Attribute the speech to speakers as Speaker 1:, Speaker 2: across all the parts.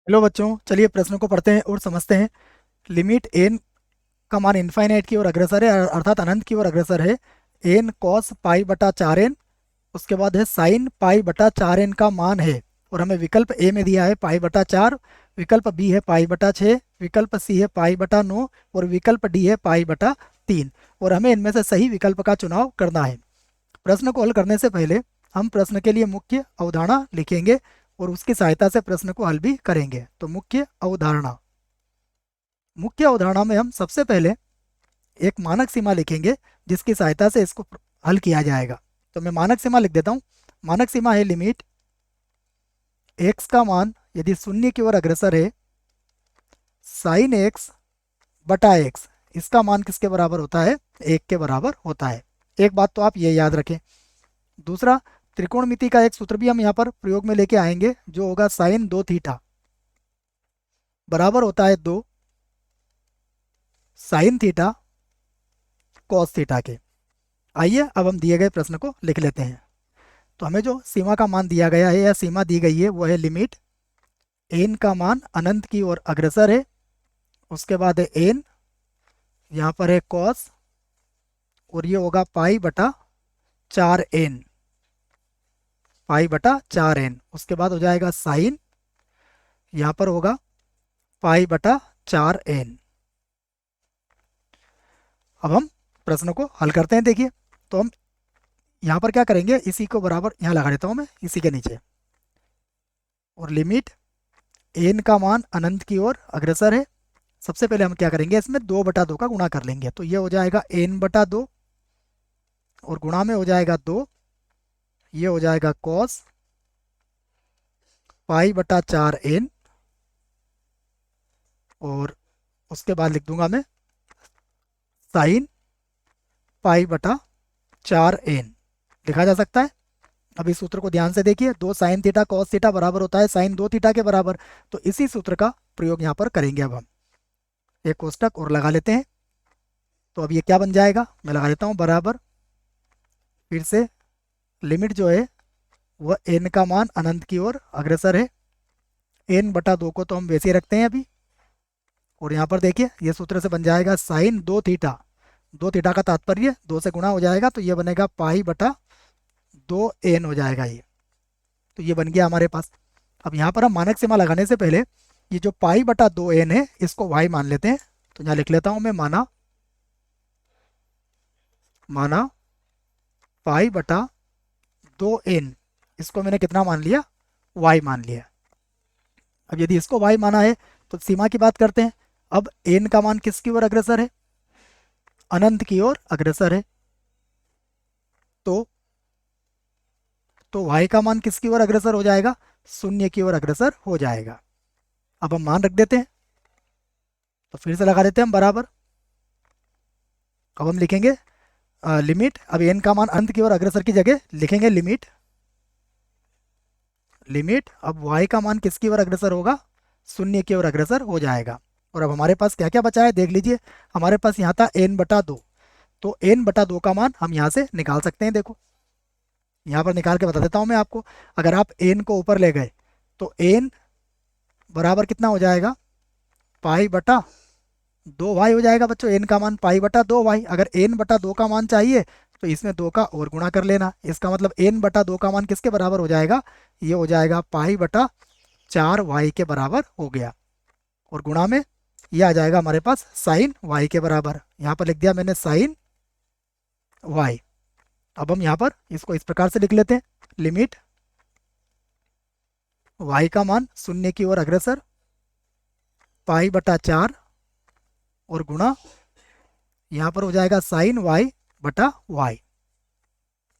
Speaker 1: Hello बच्चों, चलिए प्रश्न को पढ़ते हैं और समझते हैं। लिमिट एन का मान इनफाइनाइट की ओर अग्रसर है, अर्थात अनंत की ओर अग्रसर है। एन कॉस पाई बटा चार एन, उसके बाद है साइन पाई बटा चार एन का मान है। और हमें विकल्प ए में दिया है पाई बटा चार, विकल्प बी है पाई बटा छः, विकल्प सी है पाई बटा नौ और विकल्प डी है पाई बटा तीन। और हमें इनमें से सही विकल्प का चुनाव करना है। प्रश्न को हल करने से पहले हम प्रश्न के लिए मुख्य अवधारणा लिखेंगे और उसकी सहायता से प्रश्न को हल भी करेंगे। तो मुख्य अवधारणा में हम सबसे पहले एक मानक सीमा लिखेंगे जिसकी सहायता से इसको हल किया जाएगा। तो मैं मानक सीमा लिख देता हूँ। मानक सीमा है लिमिट एक्स का मान यदि शून्य की ओर अग्रसर है, साइन एक्स बटा एक्स, इसका मान किसके बराबर होता है? एक के बराबर होता है। एक बात तो आप ये याद रखें। दूसरा, त्रिकोणमिति का एक सूत्र भी हम यहाँ पर प्रयोग में लेके आएंगे जो होगा साइन दो थीटा बराबर होता है दो साइन थीटा कॉस थीटा के। आइए अब हम दिए गए प्रश्न को लिख लेते हैं। तो हमें जो सीमा का मान दिया गया है या सीमा दी गई है वो है लिमिट एन का मान अनंत की ओर अग्रसर है, उसके बाद है एन, यहाँ पर है कॉस और ये होगा पाई बटा चार एन, पाई बटा चार एन। उसके बाद हो जाएगा साइन, यहाँ पर होगा पाई बटा चार एन। अब हम प्रश्न को हल करते हैं। देखिए, तो हम यहाँ पर क्या करेंगे, इसी को बराबर यहाँ लगा देता हूँ मैं इसी के नीचे। और लिमिट एन का मान अनंत की ओर अग्रसर है। सबसे पहले हम क्या करेंगे, इसमें दो बटा दो का गुणा कर लेंगे। तो ये हो जाएगा एन बटा दो और गुणा में हो जाएगा दो, ये हो जाएगा कॉस पाई बटा चार एन और उसके बाद लिख दूंगा मैं साइन पाई बटा चार एन। लिखा जा सकता है। अब इस सूत्र को ध्यान से देखिए, दो साइन थीटा कॉस थीटा बराबर होता है साइन दो थीटा के बराबर। तो इसी सूत्र का प्रयोग यहाँ पर करेंगे। अब हम एक कोष्टक और लगा लेते हैं। तो अब ये क्या बन जाएगा, मैं लगा देता हूँ बराबर, फिर से लिमिट जो है वह एन का मान अनंत की ओर अग्रसर है। एन बटा दो को तो हम वैसे ही रखते हैं अभी। और यहाँ पर देखिए ये सूत्र से बन जाएगा साइन दो थीटा का तात्पर्य दो से गुणा हो जाएगा, तो ये बनेगा पाई बटा दो एन हो जाएगा ये। तो ये बन गया हमारे पास। अब यहाँ पर हम मानक सीमा लगाने से पहले ये जो पाई बटा दो एन है इसको वाई मान लेते हैं। तो यहाँ लिख लेता हूँ मैं माना पाई बटा दो एन, इसको मैंने कितना मान लिया, वाई मान लिया। अब यदि इसको वाई माना है तो सीमा की बात करते हैं। अब एन का मान किसकी ओर अग्रसर है? अनंत की ओर अग्रसर है। तो वाई का मान किसकी ओर अग्रसर हो जाएगा? शून्य की ओर अग्रसर हो जाएगा। अब हम मान रख देते हैं। तो फिर से लगा देते हैं हम बराबर। अब हम लिखेंगे लिमिट, अब एन का मान अनंत की ओर अग्रसर की जगह लिखेंगे लिमिट अब y का मान किसकी ओर अग्रसर होगा? शून्य की ओर अग्रसर हो जाएगा। और अब हमारे पास क्या क्या बचा है देख लीजिए। हमारे पास यहाँ था n बटा दो, तो n बटा दो का मान हम यहाँ से निकाल सकते हैं। देखो यहाँ पर निकाल के बता देता हूँ मैं आपको। अगर आप n को ऊपर ले गए तो n बराबर कितना हो जाएगा, पाई बटा दो वाई हो जाएगा बच्चों। n का मान पाई बटा दो वाई। अगर n बटा दो का मान चाहिए तो इसमें दो का और गुणा कर लेना। इसका मतलब n बटा दो का मान किसके बराबर हो जाएगा? ये हो जाएगा पाई बटा चार वाई के बराबर हो गया। और गुणा में ये आ जाएगा हमारे पास साइन वाई के बराबर। यहाँ पर लिख दिया मैंने साइन वाई। अब हम यहाँ पर इसको इस प्रकार से लिख लेते हैं, लिमिट वाई का मान शून्य की ओर अग्रसर पाई बटा चार और गुणा यहाँ पर हो जाएगा साइन वाई बटा वाई।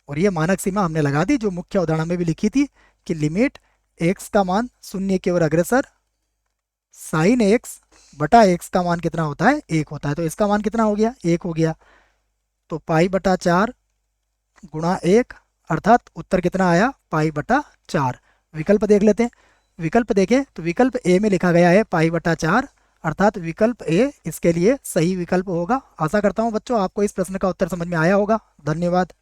Speaker 1: और ये मानक सीमा हमने लगा दी जो मुख्य अवधारणा में भी लिखी थी कि लिमिट एक्स का मान शून्य की ओर अग्रसर साइन एक्स बटा एक्स का मान कितना होता है? एक होता है। तो इसका मान कितना हो गया? एक हो गया। तो पाई बटा चार गुणा एक, अर्थात उत्तर कितना आया? पाई बटा चार। विकल्प देख लेते हैं। विकल्प देखें तो विकल्प ए में लिखा गया है पाई बटा चार, अर्थात विकल्प ए इसके लिए सही विकल्प होगा। आशा करता हूँ बच्चों आपको इस प्रश्न का उत्तर समझ में आया होगा। धन्यवाद।